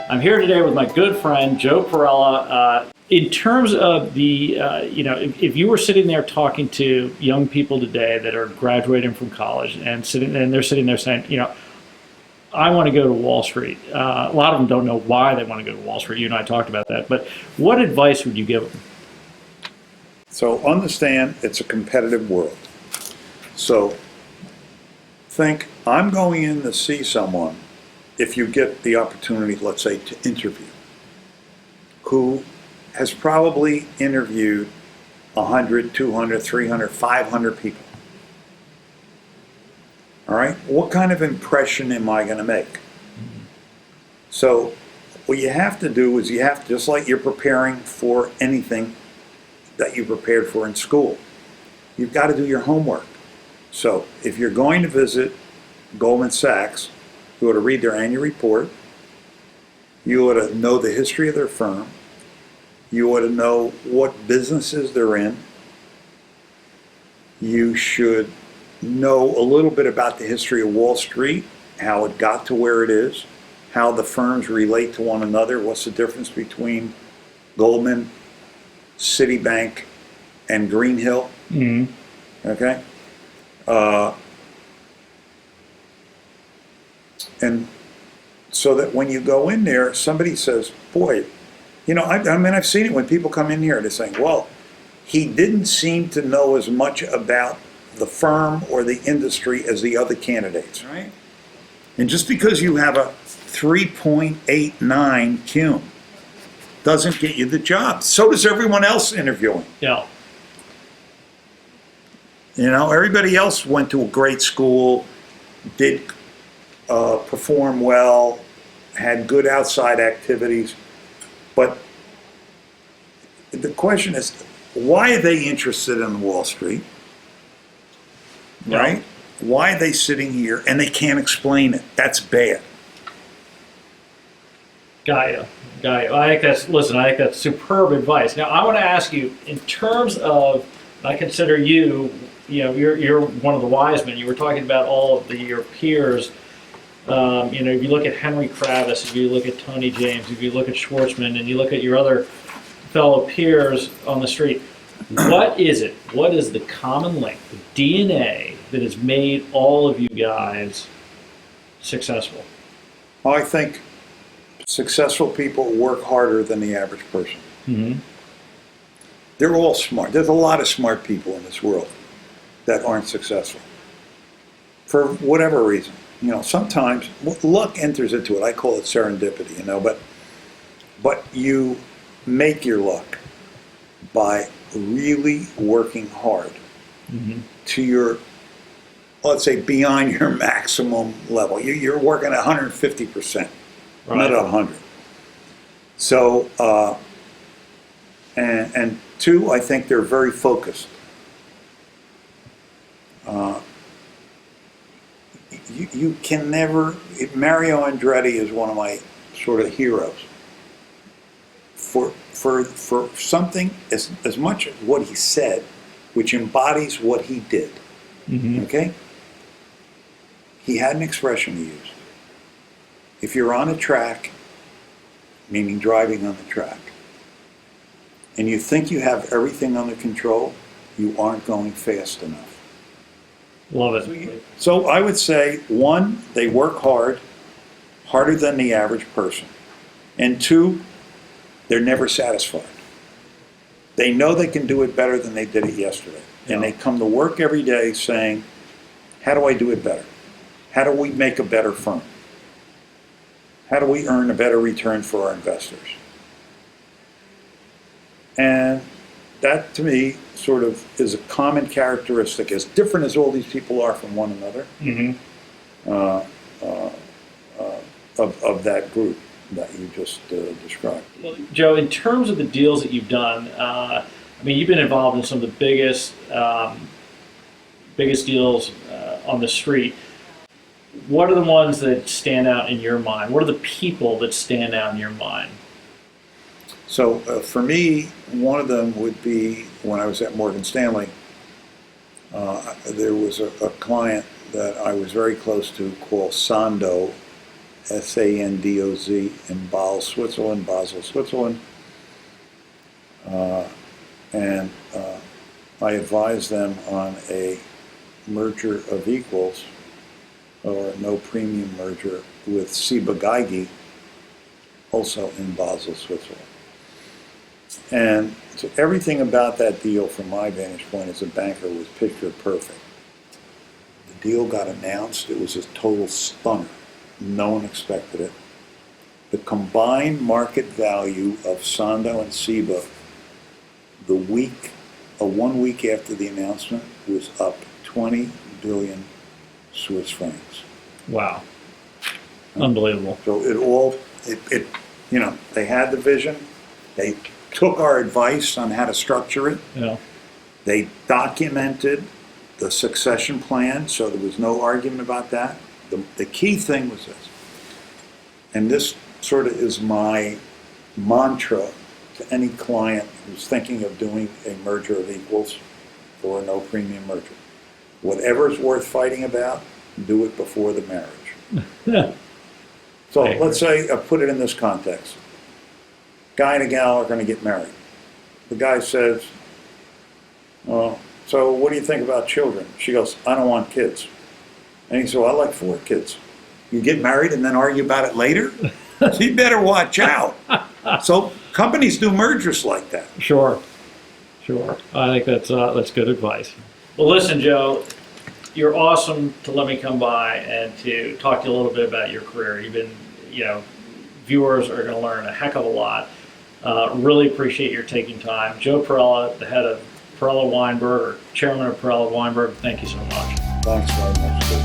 I'm here today with my good friend, Joe Perella. In terms of the, if you were sitting there talking to young people today that are graduating from college and they're sitting there saying, I want to go to Wall Street. A lot of them don't know why they want to go to Wall Street. You and I talked about that. But what advice would you give them? So understand it's a competitive world. So think, I'm going in to see someone, if you get the opportunity, let's say, to interview, who has probably interviewed 100, 200, 300, 500 people. All right? What kind of impression am I going to make? So what you have to do is you have to, just like you're preparing for anything that you prepared for in school, you've got to do your homework. So if you're going to visit Goldman Sachs, you ought to read their annual report. You ought to know the history of their firm. You ought to know what businesses they're in. You should know a little bit about the history of Wall Street, how it got to where it is, how the firms relate to one another, what's the difference between Goldman, Citibank, and Greenhill. Mm-hmm. Okay? And so that when you go in there, somebody says, boy, I've seen it when people come in here and they're saying, well, he didn't seem to know as much about the firm or the industry as the other candidates, right? And just because you have a 3.89 CUM doesn't get you the job. So does everyone else interviewing. Yeah. Everybody else went to a great school, did perform well, had good outside activities. But the question is, why are they interested in Wall Street? Right? Yeah. Why are they sitting here and they can't explain it? That's bad. Got you. I think that's superb advice. Now, I want to ask you, in terms of, I consider you're one of the wise men. You were talking about all of your peers. If you look at Henry Kravis, if you look at Tony James, if you look at Schwartzman, and you look at your other fellow peers on the street, what is it? What is the common link, the DNA that has made all of you guys successful? Well, I think successful people work harder than the average person. Mm-hmm. They're all smart. There's a lot of smart people in this world that aren't successful for whatever reason. Sometimes luck enters into it. I call it serendipity, but you make your luck by really working hard mm-hmm. to your, let's say, beyond your maximum level. You're working at 150%, right. Not at 100. So, and two, I think they're very focused. You can never, Mario Andretti is one of my sort of heroes. For something as much as what he said, which embodies what he did, mm-hmm. Okay? He had an expression he used. If you're on a track, meaning driving on the track, and you think you have everything under control, you aren't going fast enough. Love it. So I would say, one, they work hard, harder than the average person. And two, they're never satisfied. They know they can do it better than they did it yesterday. Yeah. And they come to work every day saying, how do I do it better? How do we make a better firm? How do we earn a better return for our investors? And that, to me, sort of is a common characteristic, as different as all these people are from one another, mm-hmm. Of that group that you just described. Well, Joe, in terms of the deals that you've done, you've been involved in some of the biggest deals on the street. What are the ones that stand out in your mind? What are the people that stand out in your mind? So for me, one of them would be when I was at Morgan Stanley. There was a client that I was very close to called Sando, Sandoz in Basel, Switzerland. And I advised them on a merger of equals, or no premium merger, with Ciba-Geigy, also in Basel, Switzerland. And so everything about that deal, from my vantage point as a banker, was picture perfect. The deal got announced. It was a total stunner. No one expected it. The combined market value of Sando and Ciba, the week, 1 week after the announcement, was up 20 billion Swiss francs. Wow. Unbelievable. So they had the vision. They took our advice on how to structure it. Yeah. They documented the succession plan, so there was no argument about that. The key thing was this, and this sort of is my mantra to any client who's thinking of doing a merger of equals or a no premium merger. Whatever's worth fighting about, do it before the marriage. So let's say, put it in this context. Guy and a gal are going to get married. The guy says, so what do you think about children? She goes, I don't want kids. And he said, well, I like 4 kids. You get married and then argue about it later? So you better watch out. So companies do mergers like that. Sure. I think that's good advice. Well, listen, Joe, you're awesome to let me come by and to talk to you a little bit about your career. You've been, viewers are going to learn a heck of a lot. Really appreciate your taking time. Joe Perella, the head of Perella Weinberg, or chairman of Perella Weinberg, thank you so much. Thanks very much.